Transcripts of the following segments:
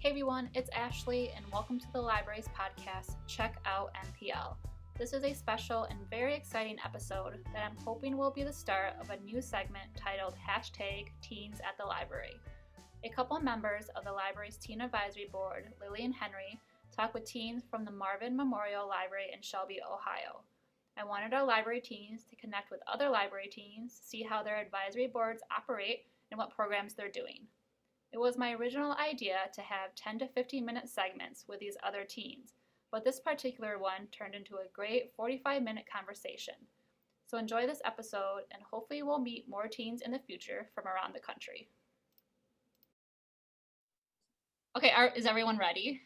Hey everyone, it's Ashley and welcome to the library's podcast, Check Out MPL. This is a special and very exciting episode that I'm hoping will be the start of a new segment titled #Teens at the Library. A couple members of the library's Teen Advisory Board, Lily and Henry, talk with teens from the Marvin Memorial Library in Shelby, Ohio. I wanted our library teens to connect with other library teens, see how their advisory boards operate and what programs they're doing. It was my original idea to have 10 to 15-minute segments with these other teens, but this particular one turned into a great 45-minute conversation. So enjoy this episode, and hopefully we'll meet more teens in the future from around the country. Okay, is everyone ready?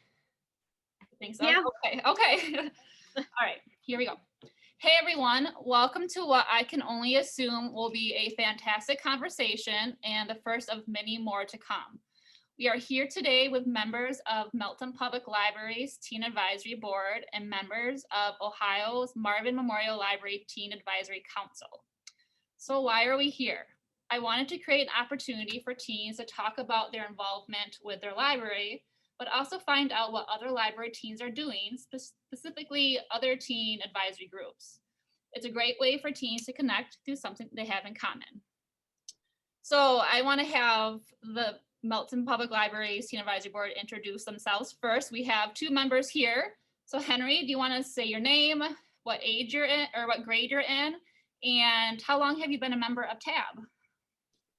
I think so. Yeah. Okay. All right, here we go. Hey everyone, welcome to what I can only assume will be a fantastic conversation and the first of many more to come. We are here today with members of Melton Public Library's Teen Advisory Board and members of Ohio's Marvin Memorial Library Teen Advisory Council. So why are we here? I wanted to create an opportunity for teens to talk about their involvement with their library, but also find out what other library teens are doing, specifically other teen advisory groups. It's a great way for teens to connect through something they have in common. So I want to have the Melton Public Library's Teen Advisory Board introduce themselves first. We have two members here. So Henry, do you want to say your name, what age you're in, or what grade you're in, and how long have you been a member of TAB?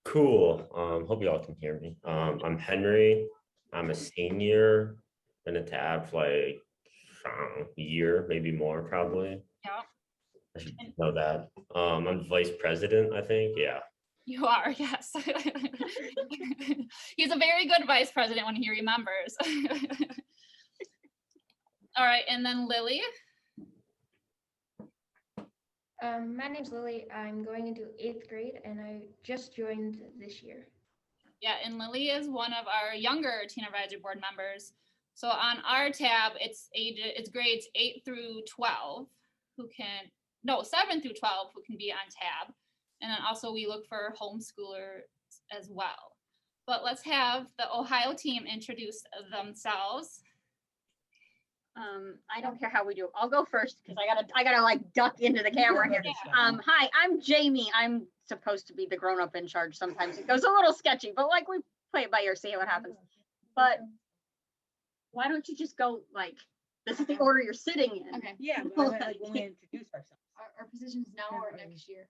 Cool. Hope you all can hear me. I'm Henry. I'm a senior in a TAB for like a year, maybe more probably. Yeah. I should know that. I'm vice president, I think. Yeah. You are, yes. He's a very good vice president when he remembers. All right, and then Lily. My name's Lily. I'm going into 8th grade and I just joined this year. Yeah, and Lily is one of our younger Teen Advisory Board members. So on our tab, it's grades 8 through 12 7 through 12 who can be on tab. And then also we look for homeschoolers as well. But let's have the Ohio team introduce themselves. I don't care how we do it. I'll go first because I gotta like duck into the camera here. Hi, I'm Jami. I'm supposed to be the grown-up in charge. Sometimes it goes a little sketchy, but like we play it by ear, see what happens. But why don't you just go like this is the order you're sitting in? Okay. Yeah, when we introduce ourselves. Our positions now or next year?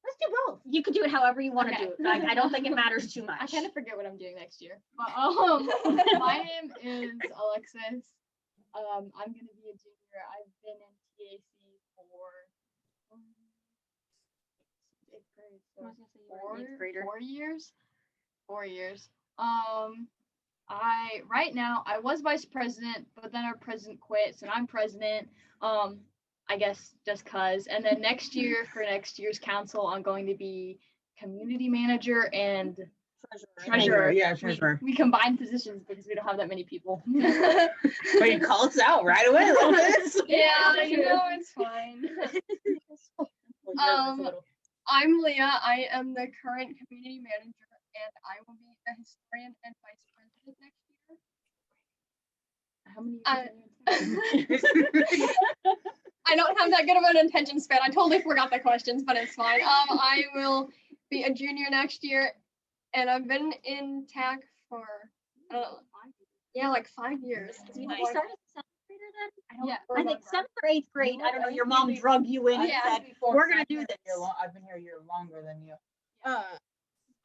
Let's do both. You can do it however you want to do it. I don't think it matters too much. I kind of forget what I'm doing next year. But my name is Alexis. I'm gonna be a junior. I've been in TAC for 8th grade, so 4 years. 4 years. Right now I was vice president, but then our president quit, so I'm president. I guess just cause. And then next year for next year's council, I'm going to be community manager and treasurer. Yeah, treasurer. We combine positions because we don't have that many people. But you call us out right away. Yeah, it's fine. I'm Leah. I am the current community manager, and I will be the historian and vice president next year. How many? I don't have that good of an attention span. I totally forgot the questions, but it's fine. I will be a junior next year, and I've been in TAC for like 5 years. You started as a 7th grader then? I think 7th or 8th grade. I don't know. Your mom drug you in and said, "We're gonna do this." I've been here a year longer than you.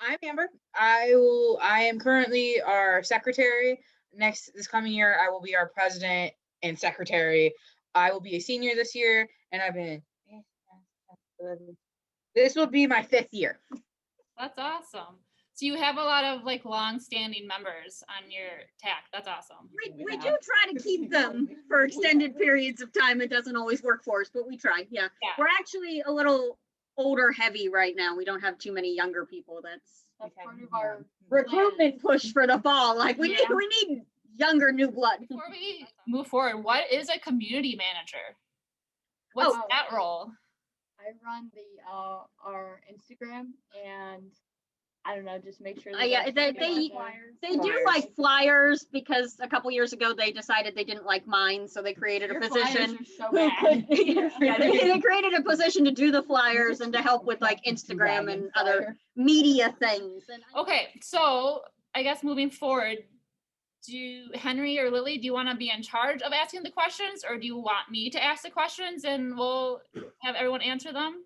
I'm Amber. I am currently our secretary. This coming year, I will be our president and secretary. I will be a senior this year, and this will be my 5th year. That's awesome. So you have a lot of like long-standing members on your TAC. That's awesome. We do try to keep them for extended periods of time. It doesn't always work for us, but we try. Yeah. We're actually a little older heavy right now. We don't have too many younger people. That's part of our recruitment push for the fall. Like we need younger new blood. Before we move forward, what is a community manager? What's that role? I run the our Instagram and I don't know, just make sure. Yeah, they do like flyers because a couple years ago they decided they didn't like mine, so they created a position. So who bad. could- yeah, they created a position to do the flyers and to help with like Instagram and other media things. And Okay, so I guess moving forward, do Henry or Lily, do you want to be in charge of asking the questions, or do you want me to ask the questions and we'll have everyone answer them?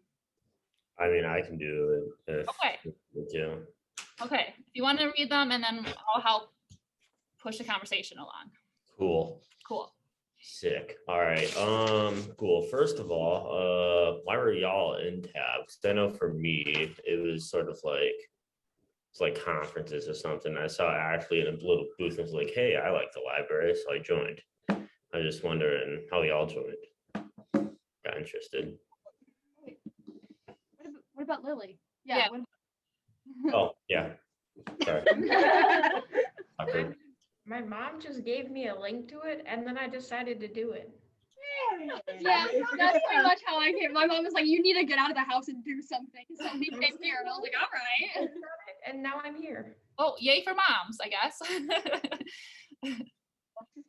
I mean, I can do it if Okay. you do. Okay, if you want to read them, and then I'll help push the conversation along. Cool. Cool. Sick. All right. Cool. First of all, why were y'all in tab? 'Cause I know for me, it was sort of like it's like conferences or something. I saw Ashley in a little booth and was like, "Hey, I like the library," so I joined. I was just wondering how y'all joined. Got interested. What about Lily? Yeah. Oh, yeah. Sorry. Awkward. My mom just gave me a link to it, and then I decided to do it. Yeah, that's pretty much how I came. My mom was like, "You need to get out of the house and do something." So we came here, and I was like, "All right." And now I'm here. Oh, yay for moms, I guess.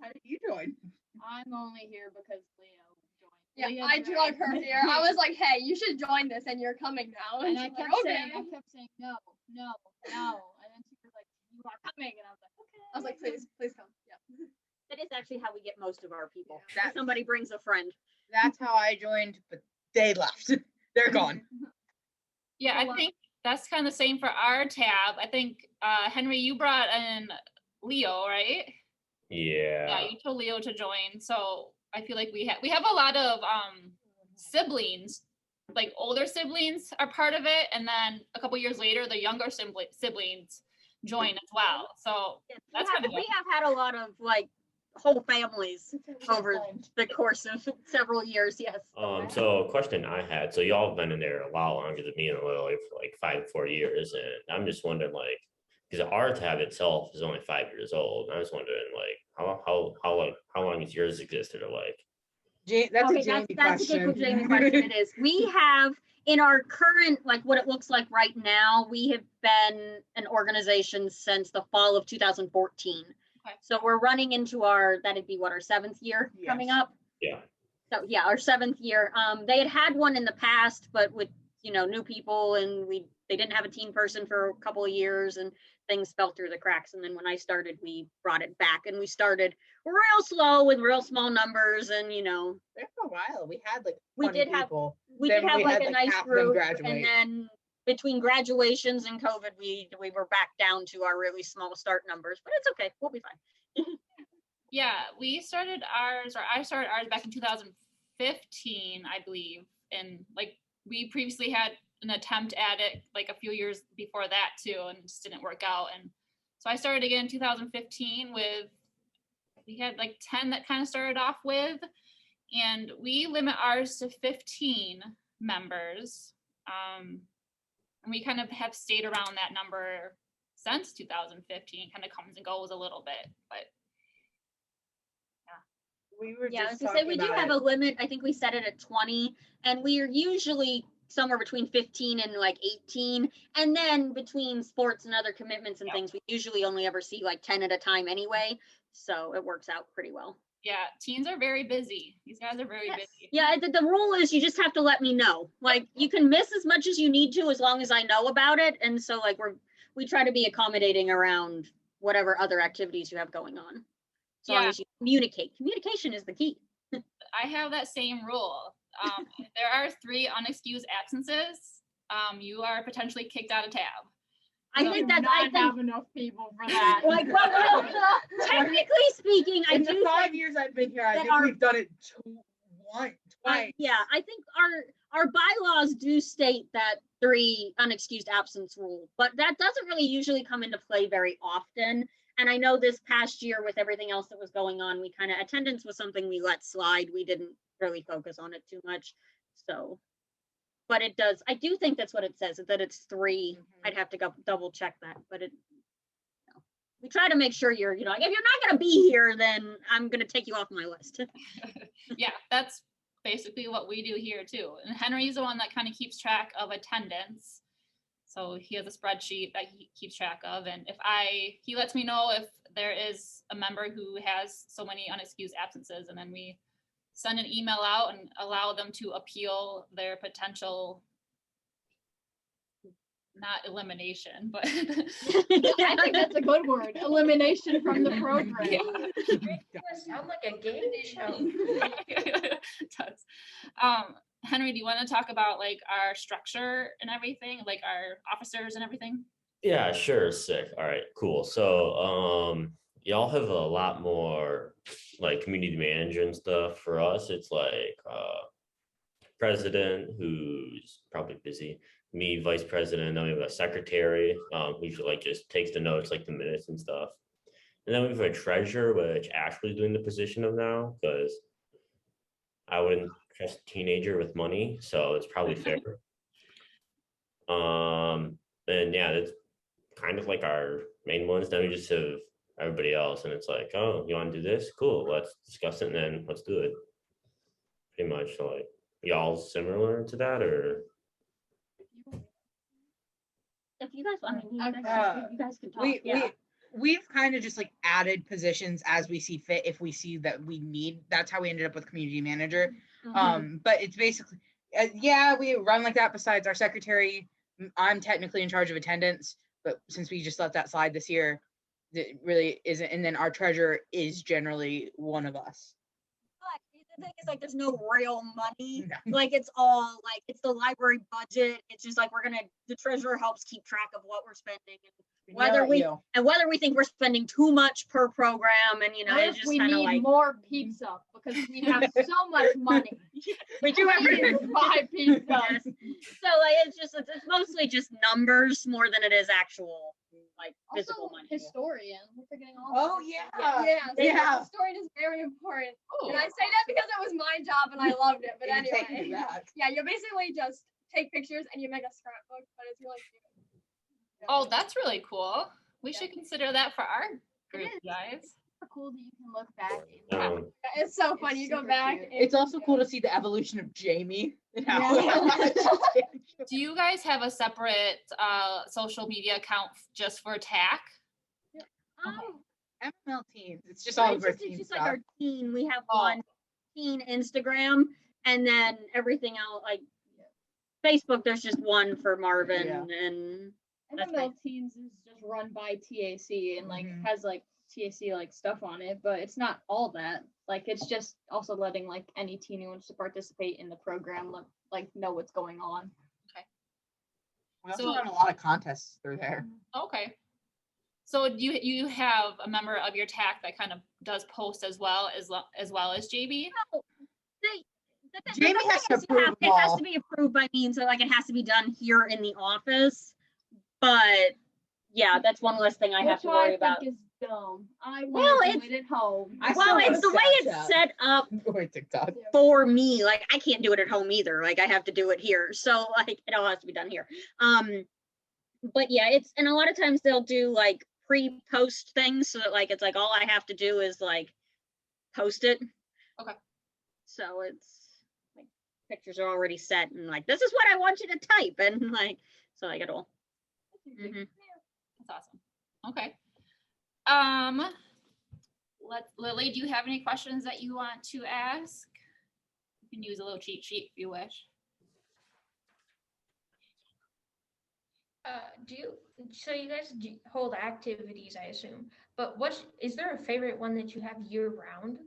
How did you join? I'm only here because Leo joined. Yeah, Leah I drug her dragged here. I was like, "Hey, you should join this, and you're coming now." And she's I like, kept "Okay." saying, no. And then she was like, you are coming. And I was like, okay. I was like, "Please, please come." Yeah. that is actually how we get most of our people. That- Somebody brings a friend. That's how I joined, but they left. They're gone. Yeah, I think that's kind of the same for our tab. I think, Henry, you brought in Leo, right? Yeah. Yeah, you told Leo to join. So I feel like we have a lot of siblings, like older siblings are part of it, and then a couple years later, the younger siblings join as well. So that's kind of We have had a lot of like whole families over the course of several years. Yes. So a question I had, so y'all have been in there a lot longer than me and Lily for like 4 years, and I'm just wondering, like, because our tab itself is only 5 years old. I was wondering, like, how long has yours existed, or like? That's Okay, a Jamie that's a question. good Jamie question. It is. We have in our current, like what it looks like right now, we have been an organization since the fall of 2014. Okay. So we're running into that'd be what, our 7th year coming Yes. up. Yeah. So yeah, our 7th year. They had one in the past, but with new people, and they didn't have a team person for a couple of years, and things fell through the cracks. And then when I started, we brought it back, and we started real slow with real small numbers, and There for a while, we had like We 20 did have- people. we Then did have we like had, a like, nice half of them group, graduate. and then between graduations and COVID, we were back down to our really small start numbers, but it's okay, we'll be fine. Yeah, I started ours back in 2015, I believe. And like we previously had an attempt at it like a few years before that too, and it just didn't work out. And so I started again in 2015 we had like 10 that kind of started off with, and we limit ours to 15 members. And we kind of have stayed around that number since 2015, kind of comes and goes a little bit, but We were Yeah, I was just gonna say, talking we do about have it. a limit. I think we set it at 20, and we are usually somewhere between 15 and like 18. And then between sports and other commitments and Yep. things, we usually only ever see like 10 at a time anyway. So it works out pretty well. yeah, teens are very busy. These guys are very busy. Yeah, the rule is you just have to let me know. Like, you can miss as much as you need to as long as I know about it. And so like we try to be accommodating around whatever other activities you have going on. As long Yeah. as you communicate. Communication is the key. I have that same rule. If there are 3 unexcused absences, you are potentially kicked out of tab. I No, think Do that's, I not think, have enough people for that. like, well, technically speaking, I In do the 5 think, years I've been here, I that think our- we've done it twice. yeah, I think our bylaws do state that 3 unexcused absence rule, but that doesn't really usually come into play very often. And I know this past year with everything else that was going on, we kind of, attendance was something we let slide. We didn't really focus on it too much. So, but it does, I do think that's what it says, that it's 3. I'd have to go double check that, but we try to make sure you're, like, if you're not going to be here, then I'm going to take you off my list. Yeah, that's basically what we do here too. And Henry's the one that kind of keeps track of attendance. So he has a spreadsheet that he keeps track of. And he lets me know if there is a member who has so many unexcused absences, and then we send an email out and allow them to appeal their potential, not elimination, but I think that's a good word. Elimination from the program. yeah. Sound like a game show. It does. Henry, do you want to talk about like our structure and everything, like our officers and everything? Yeah, sure. Sick. All right, cool. So, y'all have a lot more like community manager and stuff. For us, it's like president who's probably busy, me, vice president, then we have a secretary, who usually like just takes the notes, like the minutes and stuff. And then we have a treasurer, which Ashley's doing the position of now, because I wouldn't trust a teenager with money, so it's probably fair. And yeah, that's kind of like our main ones. Then we just have everybody else, and it's like, oh, you want to do this? Cool, let's discuss it, and then let's do it. Pretty much. So like, y'all similar to that, or? If you guys, I mean, you guys can talk. We've kind of just like added positions as we see fit if we see that we need. That's how we ended up with community manager. But it's basically, we run like that. Besides our secretary, I'm technically in charge of attendance, but since we just let that slide this year, it really isn't. And then our treasurer is generally one of us. The thing is, like, there's no real money. Like, it's all like, it's the library budget. It's just like the treasurer helps keep track of what we're spending, and whether we think we're spending too much per program, and it's just we kind of need like more pizza because we have so much money. we do have We need 5 pizza. Yes. So like it's mostly just numbers more than it is actual like physical Also, money. historian. We're forgetting all. Oh, that. yeah. Yeah. Historian is very important. And I say that because it was my job and I loved it. But anyway, yeah, you basically just take pictures and you make a scrapbook, but it's really cute. Oh, that's really cool. We should consider that for our group, is. guys. Super cool that you can look back. Um, It's so fun. You go back. It's also cool to see the evolution of Jami. And how Do you guys have a separate social media account just for TAC? MML teens. It's just all of our It's teen just stuff. like our teen. We have Oh. one teen Instagram, and then everything else like Facebook. There's just one for Marvin, and that's MML Teens is just run by TAC and like has like TAC like stuff on it, but it's not all that. Like it's just also letting like any teen who wants to participate in the program like know what's going on. We also So- run a lot of contests through there. Okay. So you have a member of your TAC that kind of does post as well as JB? Jami has to approve it has all. to be approved by me, and so like it has to be done here in the office. But yeah, that's one less thing I have to worry about. Is dumb. I Well, want to it's- do it at home. Well, it's the way it's set up Or TikTok. for me. Like I can't do it at home either. Like I have to do it here. So like it all has to be done here. But yeah, and a lot of times they'll do like pre-post things so that like it's like all I have to do is like post it. Okay. So it's like pictures are already set and like this is what I want you to type and like so like it all. Mhm. That's awesome. Okay. Lily, do you have any questions that you want to ask? You can use a little cheat sheet if you wish. So you guys hold activities, I assume, but is there a favorite one that you have year round?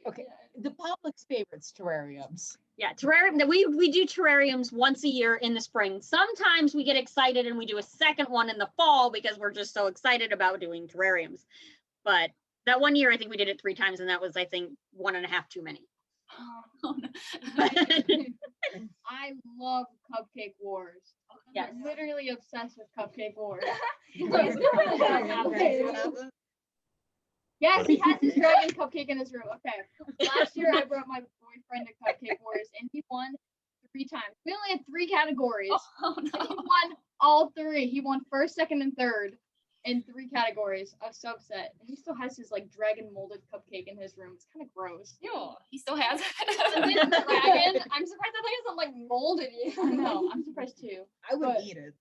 Okay. The public's favorites, terrariums. Yeah, terrarium. We do terrariums once a year in the spring. Sometimes we get excited and we do a second one in the fall because we're just so excited about doing terrariums. But that one year, I think we did it 3 times, and that was, I think, 1.5 too many. Oh, no. I love Cupcake Wars. Yes. I'm literally obsessed with Cupcake Wars. Yes, he has his dragon cupcake in his room. Okay. Last year I brought my boyfriend to Cupcake Wars and he won 3 times. We only had 3 categories. Oh, And he no. won all 3. He won first, second, and third. in 3 categories. I was so upset. He still has his like dragon molded cupcake in his room. It's kind of gross. Ew, he still has And it. this dragon, I'm surprised that thing isn't like molded yet. I know, I'm surprised too. I would But- eat it.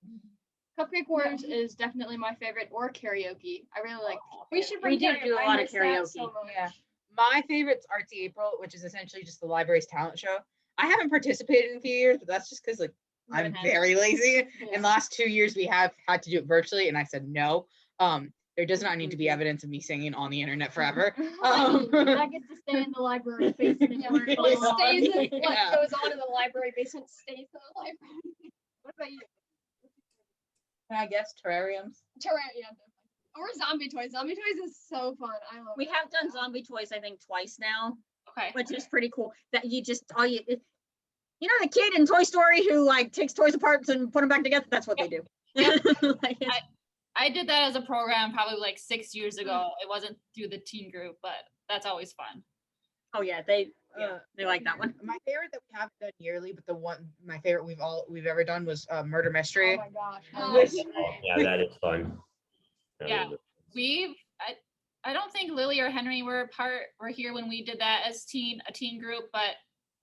Cupcake Wars is definitely my favorite, or karaoke. I really like. We should We bring do do a lot of I miss that karaoke. so much. Yeah. My favorite's Artsy April, which is essentially just the library's talent show. I haven't participated in a few years, but that's just because like I'm Haven't had it. very lazy. Yeah. In the last 2 years, we have had to do it virtually, and I said no. There does not need to be evidence of me singing on the internet forever. That gets to stay in the library basement. Yeah, where it what belongs. stays in, what Yeah. goes on in the library basement stays in the library. What about you? Can I guess terrariums? Yeah, definitely. Or zombie toys. Zombie toys is so fun. I love We it. have done zombie toys, I think, twice now, Okay. which is pretty cool. That you just you know the kid in Toy Story who like takes toys apart and put them back together. That's what they do. Like, it's- I did that as a program probably like 6 years ago. It wasn't through the teen group, but that's always fun. oh yeah, they like that one. My favorite that we haven't done yearly, but my favorite we've ever done was Murder Mystery. Oh my gosh. Which- Oh, yeah, that is fun. That Yeah. is- I don't think Lily or Henry were here when we did that as a teen group, but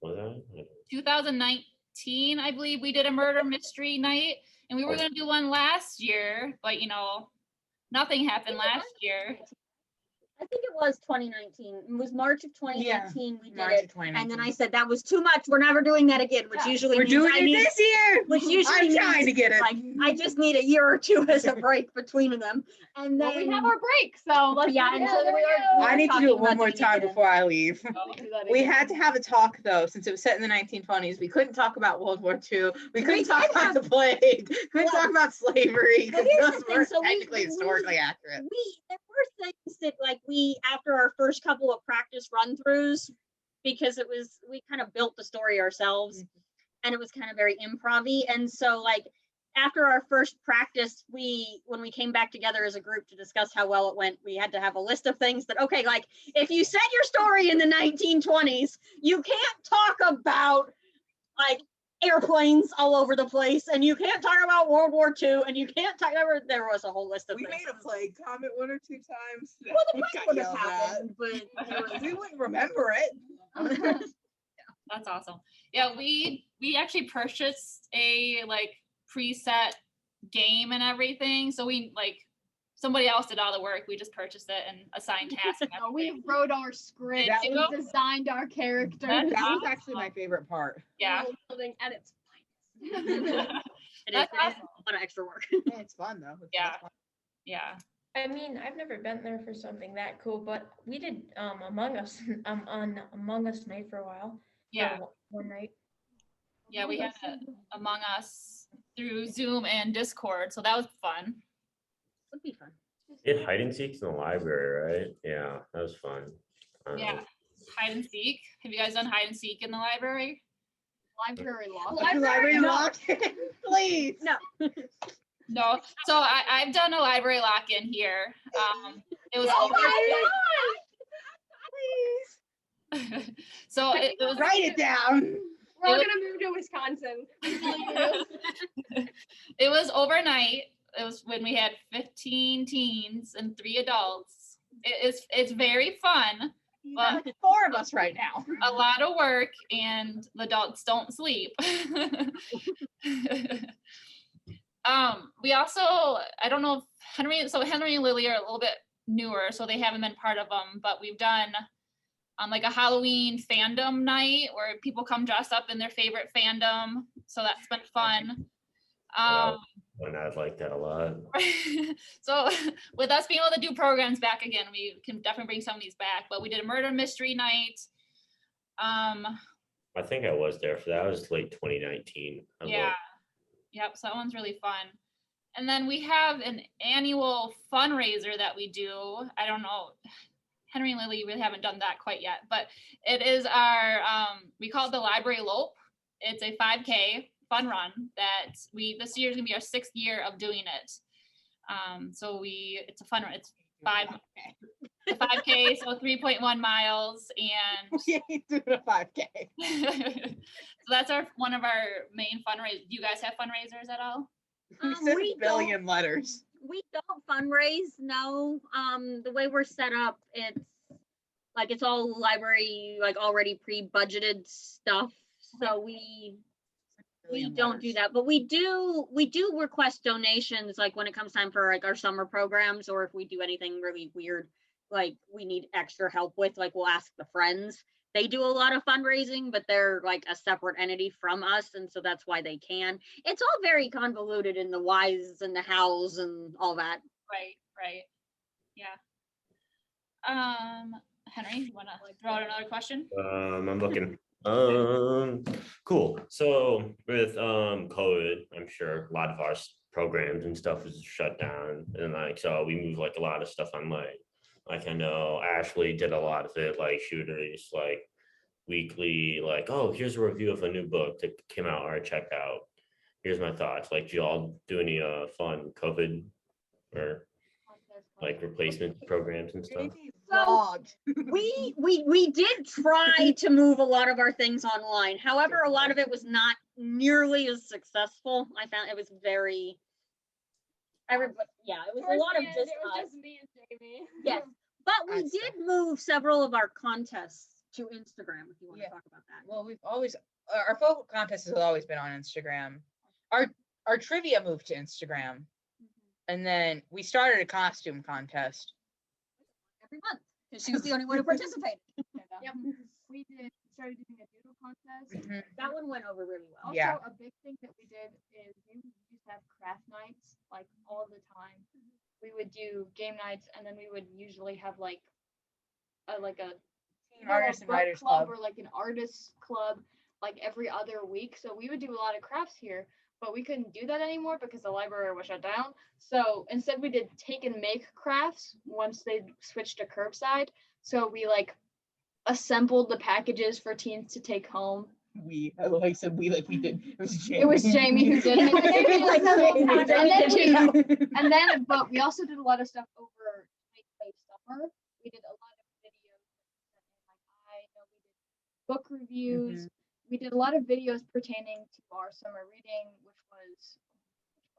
Was that? 2019, I believe we did a murder mystery night, and we were Oh. gonna do one last year, but nothing happened last year. I think it was 2019. It was March of 2019 we did March it. of 2019. And then I said that was too much. We're never doing that again, which Yeah. usually We're means doing I it need, this year. which usually I'm means trying to get it. like I just need a year or two as a break between them. And Well, then we have our break, so let's yeah, do and it. so There we we are- go. I need to talking do it one about more doing it time again. before I leave. We'll do that We again. had to have a talk though, since it was set in the 1920s. We couldn't talk about World War II. We couldn't talk did about have- the plague. Couldn't Well, talk about slavery but because here's the those thing, weren't so we- technically we- historically accurate. there were things that like we after our first couple of practice run throughs, because we kind of built the story ourselves and it was kind of very improv-y. And so like after our first practice, when we came back together as a group to discuss how well it went, we had to have a list of things that, okay, like if you set your story in the 1920s, you can't talk about like airplanes all over the place, and you can't talk about World War II, and you can't talk. There was a whole list of We things. made a plague comment 1 or 2 times. Well, the We plague got would have yelled at. happened, but it was- We wouldn't remember it. That's awesome. Yeah, we actually purchased a like preset game and everything. So we somebody else did all the work. We just purchased it and assigned tasks. And No, we everything. wrote our script. Did you? We designed our characters. That's That was awesome. actually my favorite part. Yeah. World building at its finest. it is That's a lot of extra work. Yeah, it's fun though. Yeah. fun. Yeah. I mean, I've never been there for something that cool, but we did Among Us on Among Us night for a while. Yeah. For one night. Yeah. We had Among Us through Zoom and Discord. So that was fun. Would be fun. We had hide and seeks in the library, right? Yeah, that was fun. Yeah. Hide and seek. Have you guys done hide and seek in the library? Library law. Library lock. Please. No. No. So I've done a library lock-in here. It was Oh Please. so it was Write it down. We're all It was- gonna move to Wisconsin. it was overnight. It was when we had 15 teens and 3 adults. It's very fun, but 4 of us right now. a lot of work, and the adults don't sleep. We also, I don't know if Henry and Lily are a little bit newer, so they haven't been part of them, but we've done like a Halloween fandom night where people come dressed up in their favorite fandom. So that's been fun. And I'd like that a lot. So with us being able to do programs back again, we can definitely bring some of these back, but we did a murder mystery night. I think I was there for that. It was late 2019. Yeah. Yep. So that one's really fun. And then we have an annual fundraiser that we do. I don't know. Henry and Lily really haven't done that quite yet, but it is our, we call it the Library Lope. It's a 5K fun run that this year is gonna be our 6th year of doing it. So it's a fun run. It's 5K, so 3.1 miles, and We ain't doing a 5K. so that's one of our main fundraisers. Do you guys have fundraisers at all? We sent We a billion letters. We don't fundraise, no. The way we're set up, it's all library, like already pre-budgeted stuff. So we don't do that, but we do request donations, like when it comes time for like our summer programs, or if we do anything really weird, like we need extra help with, like we'll ask the friends. They do a lot of fundraising, but they're like a separate entity from us, and so that's why they can. It's all very convoluted in the whys and the hows and all that. Right. Yeah. Henry, you wanna throw out another question? I'm looking. Cool. So with COVID, I'm sure a lot of our programs and stuff is shut down, and like so we moved like a lot of stuff online. Like I know Ashley did a lot of it, like shooters, like weekly, like, oh, here's a review of a new book that came out or I checked out. Here's my thoughts. Like, do y'all do any fun COVID or like replacement programs and stuff? We did try to move a lot of our things online. However, a lot of it was not nearly as successful. I found it was very everybody. Yeah, it was a lot of just us. just me and Jamie. Yes, but we did move several of our contests to Instagram. If you want to talk about that. Well, we've always our photo contest has always been on Instagram. Our trivia moved to Instagram, and then we started a costume contest. Every month, because she was the only one who participated. Yep. We started doing a doodle contest. That one went over really well. Also, Yeah. a big thing that we did is we used to have craft nights like all the time. We would do game nights, and then we would usually have like a Artists and book Writers club Club. or like an artist club like every other week. So we would do a lot of crafts here, but we couldn't do that anymore because the library was shut down. So instead we did take and make crafts once they switched to curbside. So we like assembled the packages for teens to take home. We did. It was Jamie. It was Jamie who did it. And then, but we also did a lot of stuff over like summer. We did a lot of videos. Like I know we did book reviews. We did a lot of videos pertaining to our summer reading, which was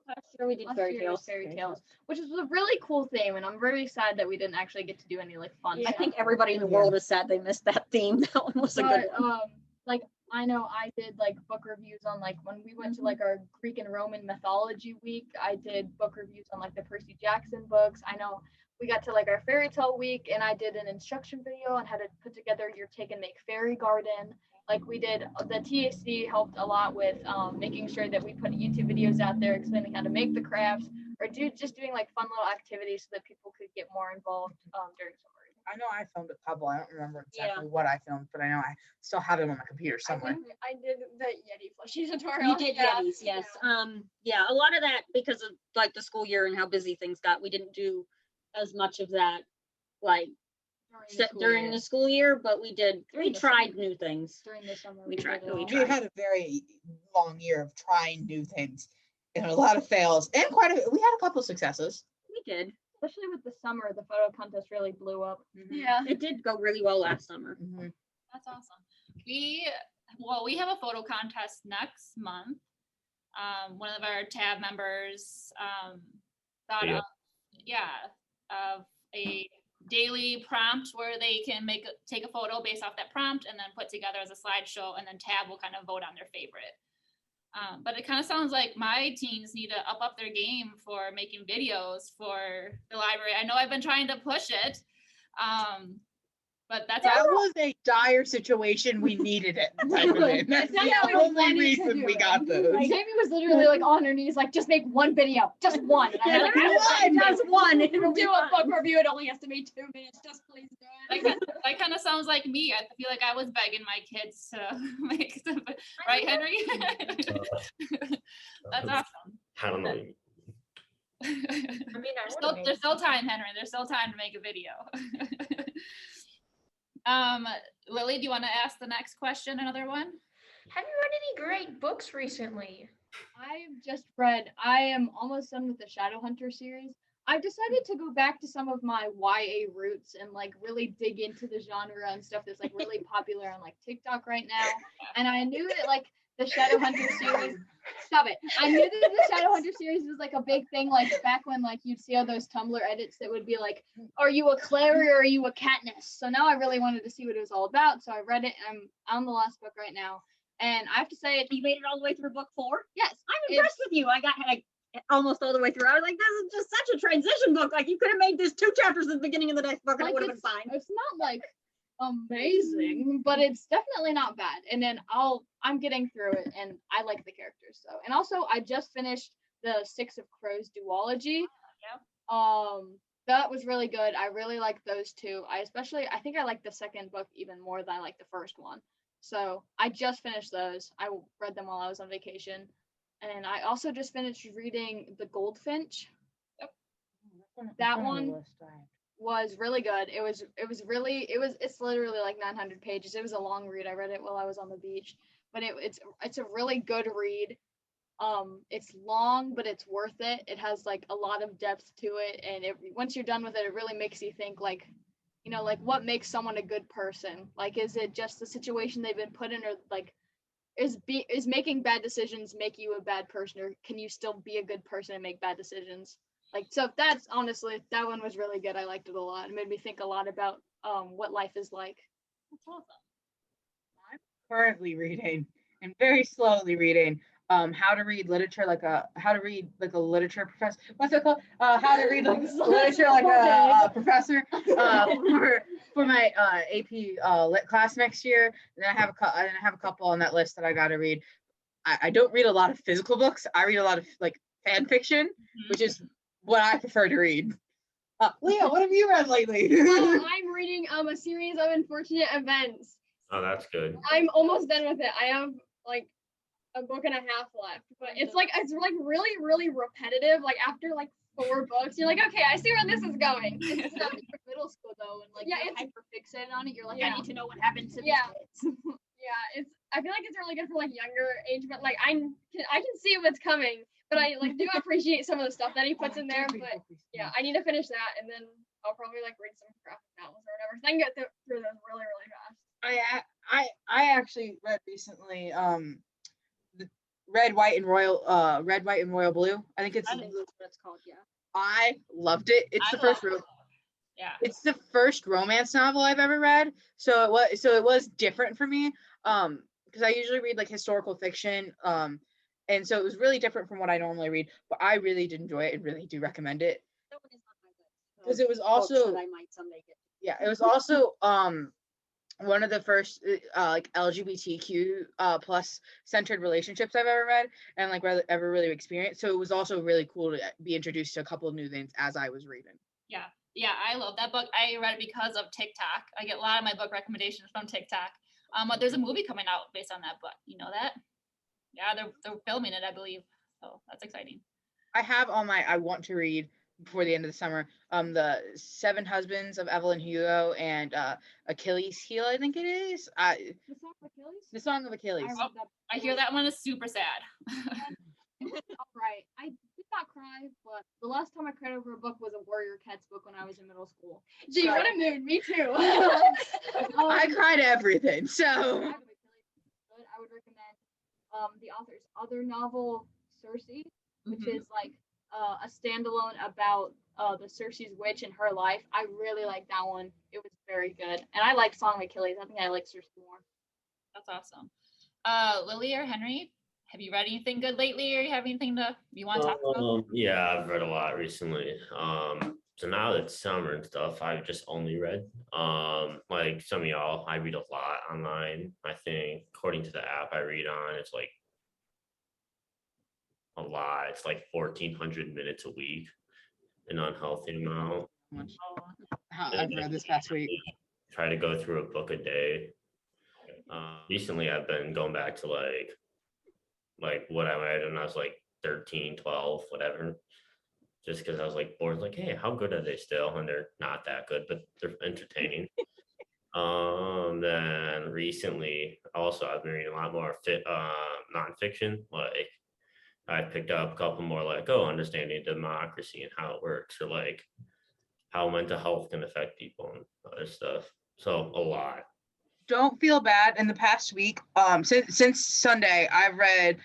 Last year we did fairy tales. Fairy tales, which is a really cool theme, and I'm very sad that we didn't actually get to do any like fun. I stuff. think everybody in the world is sad they missed that theme. That one was a good But one. like I know I did like book reviews on like when we went to like our Greek and Roman mythology week. I did book reviews on like the Percy Jackson books. I know we got to like our fairy tale week, and I did an instruction video on how to put together your take and make fairy garden. Like we did, the TAC helped a lot with making sure that we put YouTube videos out there explaining how to make the crafts, or just doing like fun little activities so that people could get more involved during summer. I know I filmed a couple. I don't remember exactly what I filmed, but I know I still have it on my computer somewhere. I did the Yeti plushie tutorial. You did Yetis, yes. Yeah, a lot of that because of like the school year and how busy things got. We didn't do as much of that like during the school year, but we tried new things. During the summer, We tried. did it all. We had a very long year of trying new things and a lot of fails, and we had a couple successes. We did. Especially with the summer, the photo contest really blew up. Yeah. It did go really well last summer. That's awesome. We have a photo contest next month. One of our tab members thought of a daily prompt where they can take a photo based off that prompt and then put together as a slideshow, and then tab will kind of vote on their favorite. But it kind of sounds like my teens need to up their game for making videos for the library. I know I've been trying to push it, but that was a dire situation. We needed it. That's the only reason we got those. Like, Jamie was literally like on her knees, like, just make one video, just one. And I'm like, Just one. It'll Do a book review. It only has to be 2 minutes. Just please do it. that kind of sounds like me. I feel like I was begging my kids to make some, right, Henry? That's awesome. I don't know. I mean, There's still time, Henry. There's still time to make a video. Lily, do you want to ask the next question? Another one? Have you read any great books recently? I've just read, I am almost done with the Shadowhunter series. I've decided to go back to some of my YA roots and like really dig into the genre and stuff that's like really popular on like TikTok right now. And I knew that like the Shadowhunter series. Stop it. I knew that the Shadowhunter series was like a big thing, like back when like you'd see all those Tumblr edits that would be like, are you a Clary or are you a Katniss? So now I really wanted to see what it was all about. So I read it and I'm on the last book right now. And I have to say, You made it all the way through book 4? yes, I'm impressed with you. I got like almost all the way through. I was like, this is just such a transition book. Like you could have made this 2 chapters at the beginning of the next book and it like would have been fine. it's not like amazing, but it's definitely not bad. And then I'm getting through it and I like the characters. So, and also I just finished the Six of Crows duology. That was really good. I really like those two. I think I like the second book even more than I like the first one. So I just finished those. I read them while I was on vacation. And I also just finished reading The Goldfinch. That one was really good. It's literally like 900 pages. It was a long read. I read it while I was on the beach, but it's a really good read. It's long, but it's worth it. It has like a lot of depth to it, and once you're done with it, it really makes you think like, like what makes someone a good person? Like, is it just the situation they've been put in, or like is making bad decisions make you a bad person, or can you still be a good person and make bad decisions? Like, so that's honestly, that one was really good. I liked it a lot. It made me think a lot about what life is like. That's awesome. I'm currently reading and very slowly reading how to read literature like a literature professor. What's it called? How to read like literature like a professor for my AP lit class next year. And then I have a couple on that list that I got to read. I don't read a lot of physical books. I read a lot of like fan fiction, which is what I prefer to read. Leah, what have you read lately? I'm reading a series of unfortunate events. Oh, that's good. I'm almost done with it. I have like a book and a half left, but it's really, really repetitive. Like after like 4 books, you're like, okay, I see where this is going. It's not like middle school though, and like Yeah, you're it's- hyper fixated on it. You're like, Yeah. I need to know what happened to these Yeah. kids. Yeah, I feel like it's really good for like younger age, but like I can see what's coming, but I like do appreciate some of the stuff that he puts in there. But yeah, I need to finish that, and then I'll probably like read some graphic novels or whatever, so I can get through those really, really fast. I actually read recently the Red, White, and Royal Blue. I think I think that's what it's called, yeah. I loved it. It's the first Yeah. It's the first romance novel I've ever read. So it was different for me. Because I usually read like historical fiction. And so it was really different from what I normally read. But I really did enjoy it and really do recommend it. That one is not my list. Because it was Books also that I might someday get. yeah, it was also one of the first like LGBTQ plus centered relationships I've ever read and like ever really experienced. So it was also really cool to be introduced to a couple of new things as I was reading. Yeah, I love that book. I read it because of TikTok. I get a lot of my book recommendations from TikTok. But there's a movie coming out based on that book. You know that? Yeah, they're filming it, I believe. So that's exciting. I have on my I want to read before the end of the summer the 7 Husbands of Evelyn Hugo and Achilles Heel, I think it is. The song of Achilles? The Song of Achilles. I read that. I hear that one is super sad. Alright. I did not cry, but the last time I cried over a book was a Warrior Cats book when I was in middle school. Gee, what a mood. Me too. I cried everything. So I would recommend the author's other novel, Circe, which is like a standalone about the Circe's witch and her life. I really like that one. It was very good. And I like Song of Achilles. I think I like Circe more. That's awesome. Lily or Henry, have you read anything good lately, or you have anything you want to talk about? Yeah, I've read a lot recently. So now that it's summer and stuff, I've just only read. Like some of y'all, I read a lot online. I think according to the app I read on, it's like a lot. It's like 1,400 minutes a week, an unhealthy amount. how I've read this past week. Try to go through a book a day. Recently, I've been going back to like what I read when I was like 13, 12, whatever. Just because I was like bored, like, hey, how good are they still? And they're not that good, but they're entertaining. Then recently, also I've been reading a lot more nonfiction. Like I picked up a couple more, like, understanding democracy and how it works, or like how mental health can affect people and other stuff. So a lot. don't feel bad. In the past week, since Sunday, I've read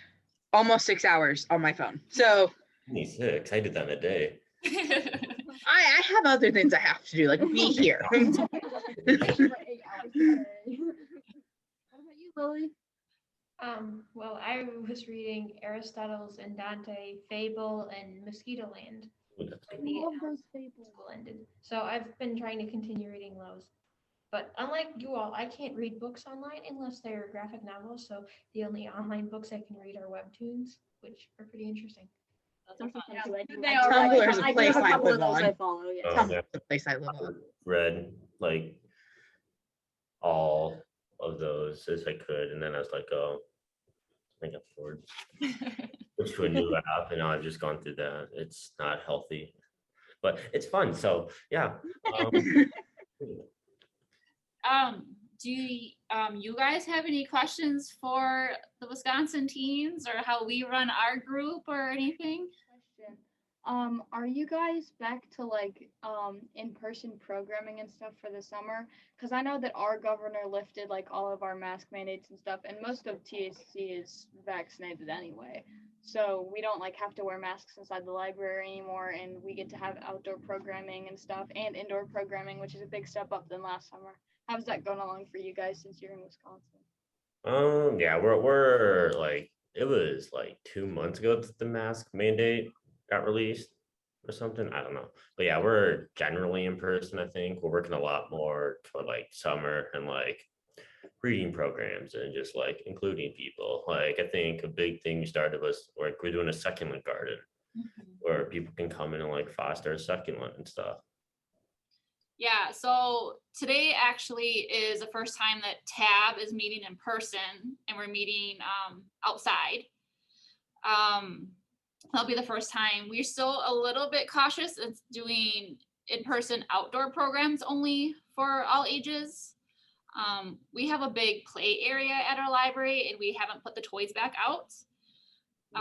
almost 6 hours on my phone. So 26. I did that in a day. I have other things I have to do, like be here. For 8 hours a day. What about you, Lily? Well, I was reading Aristotle's and Dante, Fable, and Mosquito Land. I love those fables. School ended. So I've been trying to continue reading those. But unlike you all, I can't read books online unless they're graphic novels. So the only online books I can read are webtoons, which are pretty interesting. Those are fun. Yeah, I do- They I are do- really Tumblr is a I do place have a I couple of live those on. I follow, yes. Oh, yeah. The place I live on. Read like all of those as I could, and then I was like, oh, I got bored. Switch to a new app, and now I've just gone through that. It's not healthy, but it's fun. So yeah. Do you guys have any questions for the Wisconsin teens or how we run our group or anything? Question. Are you guys back to like in-person programming and stuff for the summer? Because I know that our governor lifted like all of our mask mandates and stuff, and most of TAC is vaccinated anyway. So we don't like have to wear masks inside the library anymore, and we get to have outdoor programming and stuff and indoor programming, which is a big step up than last summer. How's that going along for you guys since you're in Wisconsin? Yeah, we're like, it was like 2 months ago that the mask mandate got released or something. I don't know. But yeah, we're generally in person, I think. We're working a lot more for like summer and like reading programs and just like including people. Like I think a big thing we started was like we're doing a succulent garden where people can come in and like foster a succulent and stuff. Yeah, so today actually is the first time that TAB is meeting in person and we're meeting outside. That'll be the first time. We're still a little bit cautious. It's doing in-person outdoor programs only for all ages. We have a big play area at our library and we haven't put the toys back out.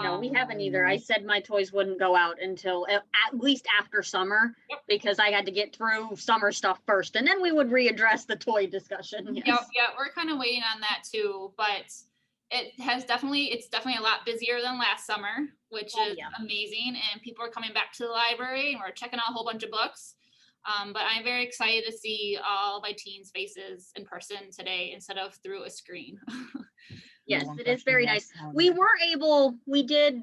No, we haven't either. I said my toys wouldn't go out until at least after summer because I had to get through summer stuff first, and then we would readdress the toy discussion. Yes. Yep, we're kind of waiting on that too, but it's definitely a lot busier than last summer, which is amazing, and people are coming back to the library and we're checking out a whole bunch of books. But I'm very excited to see all my teens' faces in person today instead of through a screen. Yes, it is very nice. We did,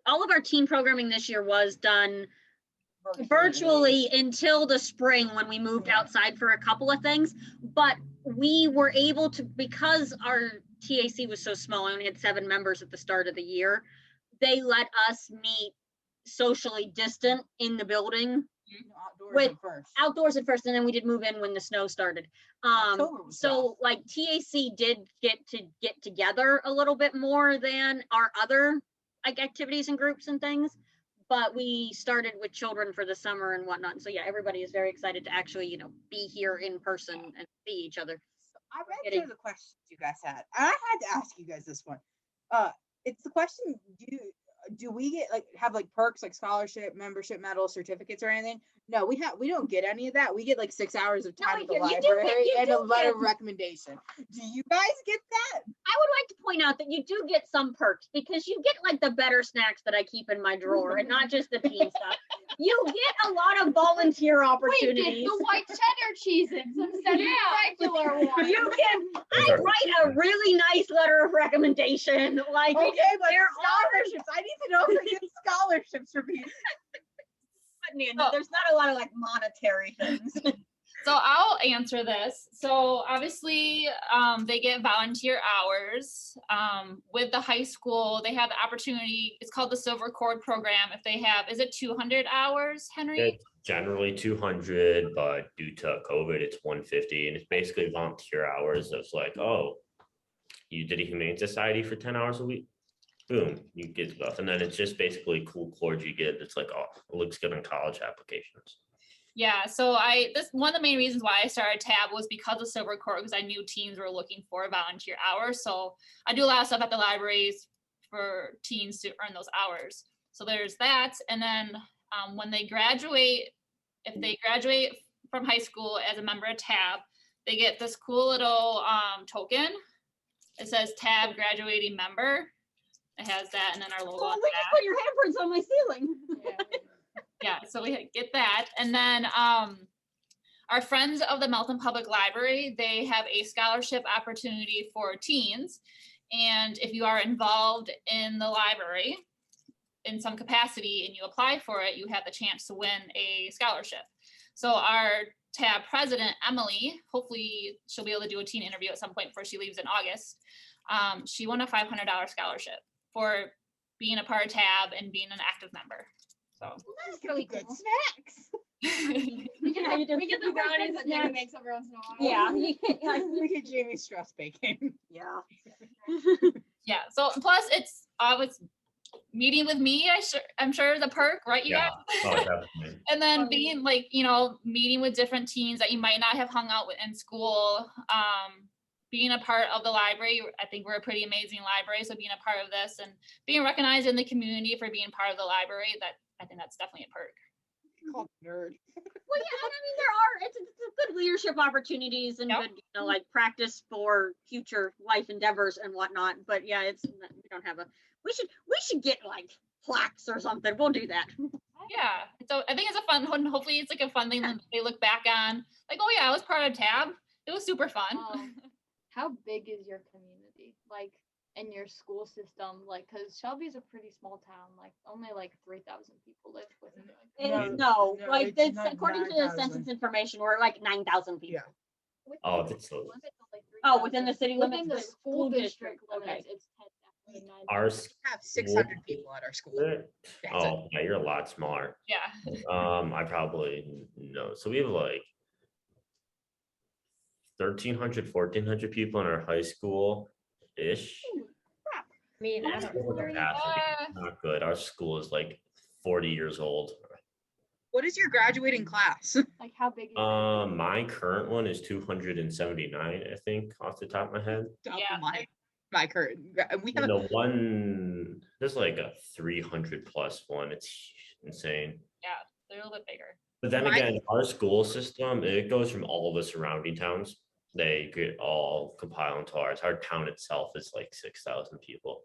all of our teen programming this year was done virtually until the spring when we moved outside for a couple of things. But we were able to, because our TAC was so small, I only had 7 members at the start of the year, they let us meet socially distant in the building. Outdoors at first, and then we did move in when the snow started. So like TAC did get together a little bit more than our other like activities and groups and things, but we started with children for the summer and whatnot. So yeah, everybody is very excited to actually, be here in person and see each other. I read through the questions you guys had. I had to ask you guys this one. It's the question, do we get have perks like scholarship, membership medals, certificates or anything? No, we don't get any of that. We get 6 hours of time at the library and a letter of recommendation. Do you guys get that? I would like to point out that you do get some perks because you get the better snacks that I keep in my drawer and not just the teen stuff. You get a lot of volunteer opportunities. We get the white cheddar cheeses instead of the regular ones. I write a really nice letter of recommendation. Okay, but there scholarships. I need to know if they get scholarships for me. There's not a lot of monetary things. So I'll answer this. So obviously they get volunteer hours. With the high school, they have the opportunity, it's called the Silver Cord program. If they have, is it 200 hours, Henry? It's generally 200, but due to COVID, it's 150. And it's basically volunteer hours. It's like, oh, you did a Humane Society for 10 hours a week. Boom, you get stuff. And then it's just basically cool cords you get. It's like, oh, it looks good on college applications. Yeah, so this one of the main reasons why I started TAB was because of Silver Cord, because I knew teens were looking for volunteer hours. So I do a lot of stuff at the libraries for teens to earn those hours. So there's that. And then when they graduate, if they graduate from high school as a member of TAB, they get this cool little token. It says tab graduating member. It has that, and then our logo Oh, on we just put your handprints on my ceiling. yeah, so we get that. And then our friends of the Melton Public Library, they have a scholarship opportunity for teens. And if you are involved in the library in some capacity and you apply for it, you have the chance to win a scholarship. So our tab president, Emily, hopefully she'll be able to do a teen interview at some point before she leaves in August. She won a $500 scholarship for being a part of tab and being an active member. So That's really Good cool. snacks. You know, you just We get the brownies that Jami makes every once in a while. Yeah. You can't, like, Look at Jamie's stress baking. yeah. yeah, so plus it's always meeting with me, I'm sure is a perk, right, you Yeah. guys? Oh, definitely. And then being like, you know, meeting with different teens that you might not have hung out with in school, being a part of the library. I think we're a pretty amazing library, so being a part of this and being recognized in the community for being part of the library, I think that's definitely a perk. Called nerd. Well, yeah, and I mean, it's good leadership opportunities and Yep. good, you know, like practice for future life endeavors and whatnot. But yeah, we don't have we should get like plaques or something. We'll do that. Yeah, so I think it's a fun one. Hopefully it's like a fun thing that they look back on. Like, oh yeah, I was part of tab. It was super fun. How big is your community? Like in your school system? Like, cause Shelby's a pretty small town. Like only like 3,000 people live within it. No, No, like it's it's not according to the 9,000. census information, we're like 9,000 people. Yeah. Oh, that's so. Oh, within the city limits. Within the of school district Okay. limits, it's 10,000. Our We have 600 people at our school. That's Oh, yeah, you're a lot smaller. Yeah. I probably know. So we have like 1,300, 1,400 people in our high school ish. I mean, I don't Capacity, not good. Our school is like 40 years old. What is your graduating class? Like how big is it? My current one is 279, I think, off the top of my head. Double Yeah. my current. We have And the one, there's like a 300 plus one. It's insane. They're a little bit bigger. But then My- again, our school system, it goes from all the surrounding towns. They could all compile into ours. Our town itself is like 6,000 people.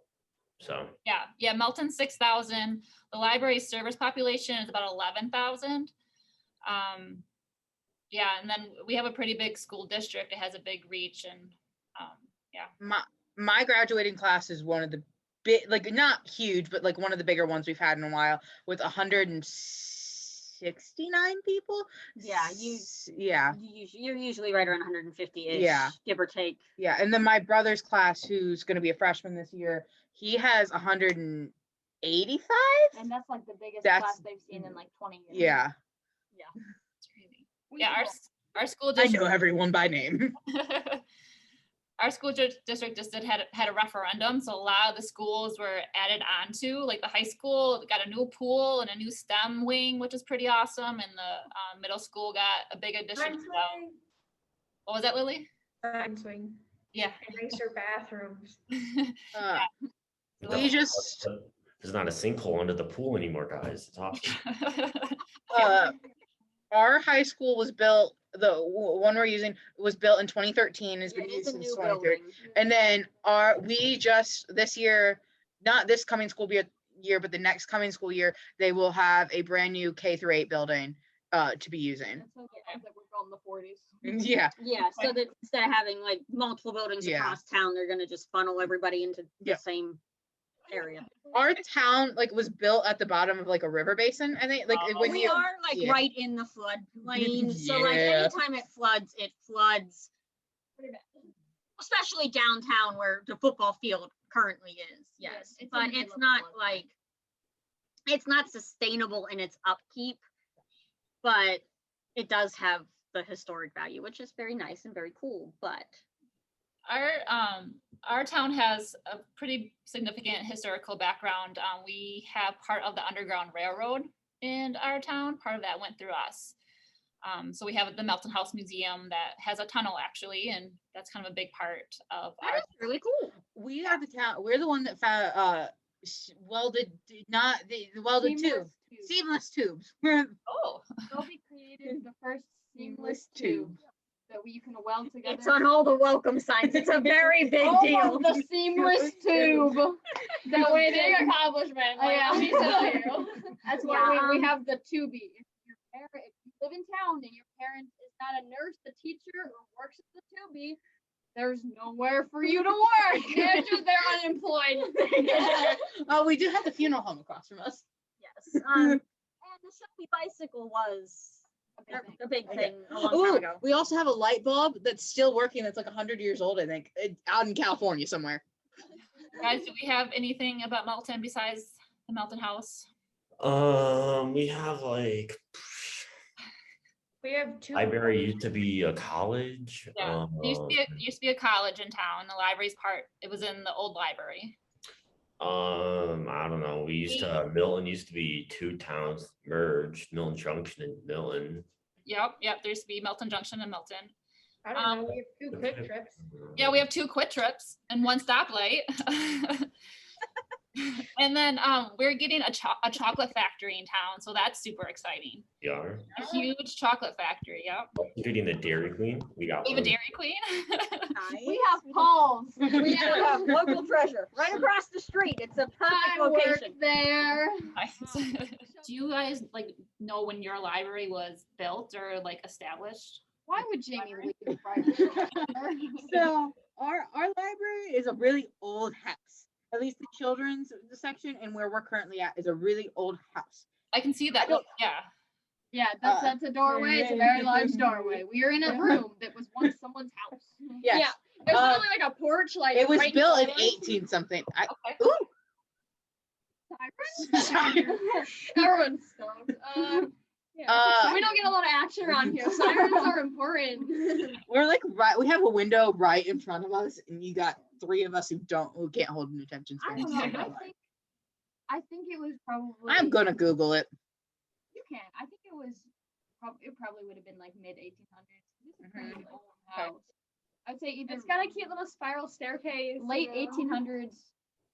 So Yeah, Melton 6,000. The library's service population is about 11,000. Yeah, and then we have a pretty big school district. It has a big reach, and my graduating class is one of the big, like not huge, but like one of the bigger ones we've had in a while, with 169 people. Yeah, Yeah, you're usually right around 150-ish. Yeah. Give or take. yeah. And then my brother's class, who's going to be a freshman this year, he has 185. And that's like the biggest That's- class they've seen in like 20 years. Yeah, it's crazy. Yeah, our school I district. know everyone by name. Our school district just had a referendum, so a lot of the schools were added onto. Like the high school got a new pool and a new STEM wing, which is pretty awesome, and the middle school got a big addition. as well. What was that, Lily? Sign swing Yeah. and nicer bathrooms. We just there's not a sinkhole under the pool anymore, guys. It's awesome. our high school was built. The one we're using was built in 2013. Has been Yeah, used it's a since new 2013. building. And then we just this year, not this coming school year, but the next coming school year, they will have a brand new K-8 building to be using. That's like the ones that were built in the 40s. Yeah, Yeah, so that instead of having like multiple buildings Yeah. across town, they're gonna just funnel everybody into the Yeah. same area. our town like was built at the bottom of like a river basin. I think like when We you are like yeah. right in the floodplain, so like Yeah. anytime it floods Pretty bad. especially downtown where the football field currently is. Yes, it's in but the it's middle of not floodplain. like it's not sustainable in its upkeep, but it does have the historic value, which is very nice and very cool. But Our town has a pretty significant historical background. We have part of the Underground Railroad in our town. Part of that went through us. So we have the Melton House Museum that has a tunnel actually, and that's kind of a big part of that our. is really cool. we are the town. We're the one that found welded seamless tubes. We're Oh, Shelby created the first seamless tube that you can weld together. It's on all the welcome signs. It's a very big All deal. of the seamless tube. That way, big accomplishment. Oh, yeah. Let me tell you. That's Yeah, why we have the tubie. If you live in town and your parent is not a nurse, the teacher, or works at the tubie, there's nowhere for you to work. They're unemployed. Oh, we do have the funeral home across from us. Yes. And the Shelby bicycle was a big thing a long time Ooh, ago. we also have a light bulb that's still working. That's like 100 years old, I think, out in California somewhere. Guys, do we have anything about Melton besides the Melton House? We have like We have two. library used to be a college. Yeah, there used to be a college in town. The library's it was in the old library. I don't know. Milton used to be two towns merged, Milton Junction and Milton. Yep, there used to be Melton Junction and Milton. I don't know. We have two quick trips. Yeah, we have 2 quick trips and 1 stoplight. And then we're getting a chocolate factory in town, so that's super exciting. Yeah. A huge chocolate factory. Yep. Including the Dairy Queen. We got We have a one. Dairy Queen. We have Paul's. We have local treasure right across the street. It's a perfect I work location. there. Nice. Do you guys like know when your library was built or like established? Why would Jamie leave private? So our library is a really old house. At least the children's section and where we're currently at is a really old house. I can see that. Yeah. Yeah, that's a doorway. It's a very large doorway. We are in a room that was once someone's house. Yes. Yeah. There's literally like a porch, like It was right built in forward. 18 something. Okay. Everyone's stoked. We don't get a lot of action around here. Sirens are important. We're like we have a window right in front of us, and you got 3 of us who can't hold an attention I span. don't know. I think it was probably. I'm gonna Google it. You can. I think it was. It probably would have been like mid 1800s. This is a pretty old Okay. house. I'd say either It's got a cute little spiral staircase. late you know. 1800s,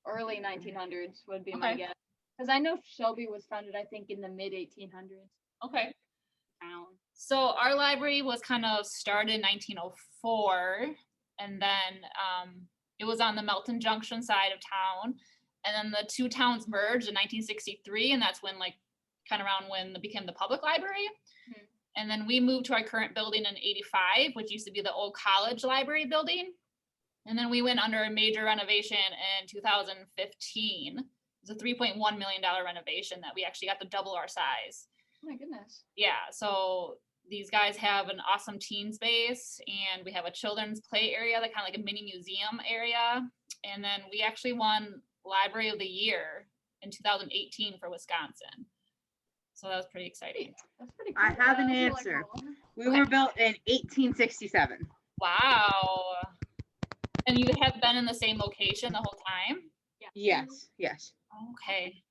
early 1900s would be my Okay. guess. Because I know Shelby was founded, I think, in the mid 1800s. Okay. Town. So our library was kind of started in 1904, and then it was on the Melton Junction side of town, and then the 2 towns merged in 1963, and that's when kind of around when it became the public library. Hmm. And then we moved to our current building in 85, which used to be the old college library building. And then we went under a major renovation in 2015. It was a $3.1 million renovation that we actually got to double our size. Oh my goodness. Yeah, so these guys have an awesome teen space, and we have a children's play area, like kind of like a mini museum area. And then we actually won Library of the Year in 2018 for Wisconsin. So that was pretty exciting. That's pretty cool. I have an That's really answer. cool. We were built in 1867. Wow. And you have been in the same location the whole time? Yes. Okay.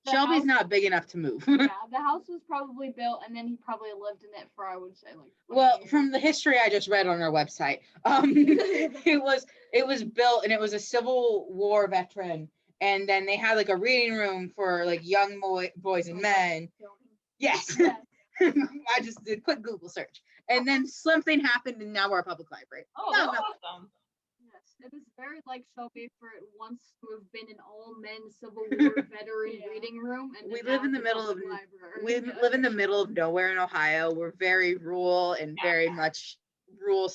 The Shelby's house- not big enough to move. Yeah, the house was probably built, and then he probably lived in it for, I would say, like. 20 Well, years. from the history I just read on our website, it was built, and it was a Civil War veteran, and then they had like a reading room for like young boys and men. Yes. I just did a quick Google search, and then something happened, and now we're a public library. Oh, No, that's no. awesome. Yes, it is very like Shelby for it once to have been an all-men Civil War veteran reading room, and We then live now in the it's a middle public of- library. We live in the middle of nowhere in Ohio. We're very rural and very much rural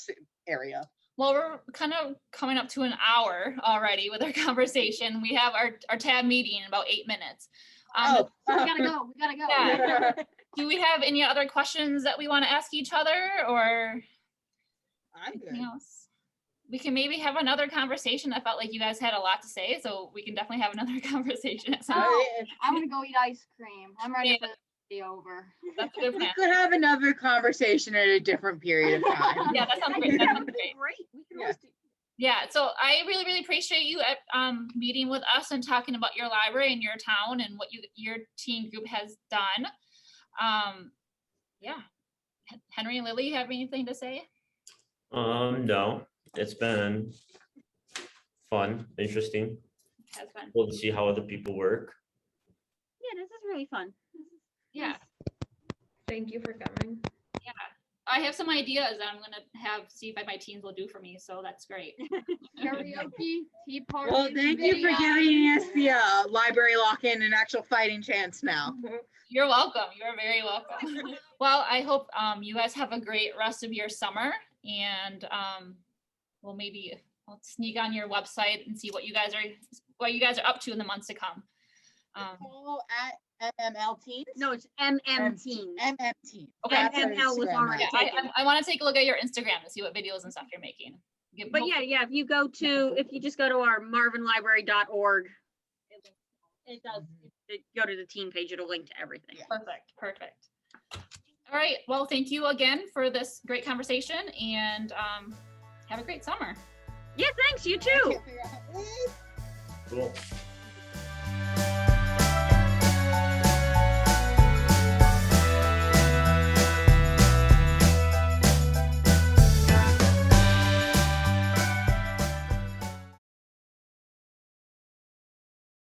area. Well, we're kind of coming up to an hour already with our conversation. We have our tab meeting in about 8 minutes. So we gotta go. We gotta go. Yeah. Do we have any other questions that we want to ask each other, or I'm good. anything else? We can maybe have another conversation. I felt like you guys had a lot to say, so we can definitely have another conversation at some point. Oh, I'm gonna go eat ice cream. I'm ready Yeah. for this to be over. That's a good We plan. could have another conversation at a different period of time. Yeah, that sounds I great. think That that sounds would be great. great. We can Yeah. always do. Yeah, so I really, really appreciate you at meeting with us and talking about your library and your town and what your teen group has done. Yeah. Henry and Lily, have anything to say? No, it's been fun, interesting. Has been. Cool to see how other people work. Yeah, this is really fun. Yeah. Thank you for coming. I have some ideas that I'm gonna see if my teens will do for me, so that's great. Karaoke, tea party. Well, thank you for giving us the library lock-in and actual fighting chance now. You're welcome. You're very welcome. Well, I hope you guys have a great rest of your summer, and well, maybe I'll sneak on your website and see what you guys are up to in the months to come. Follow at MML Teens. No, it's MM Teens. MM Teens. Okay. That's our MML was Instagram already handle. taken. I want to take a look at your Instagram to see what videos and stuff you're making. But yeah, if you just go to our marvinlibrary.org, it does, go to the teen page, it'll link to everything. Yeah. Perfect. All right. Well, thank you again for this great conversation, and have a great summer. Yeah, thanks, you too. Cool.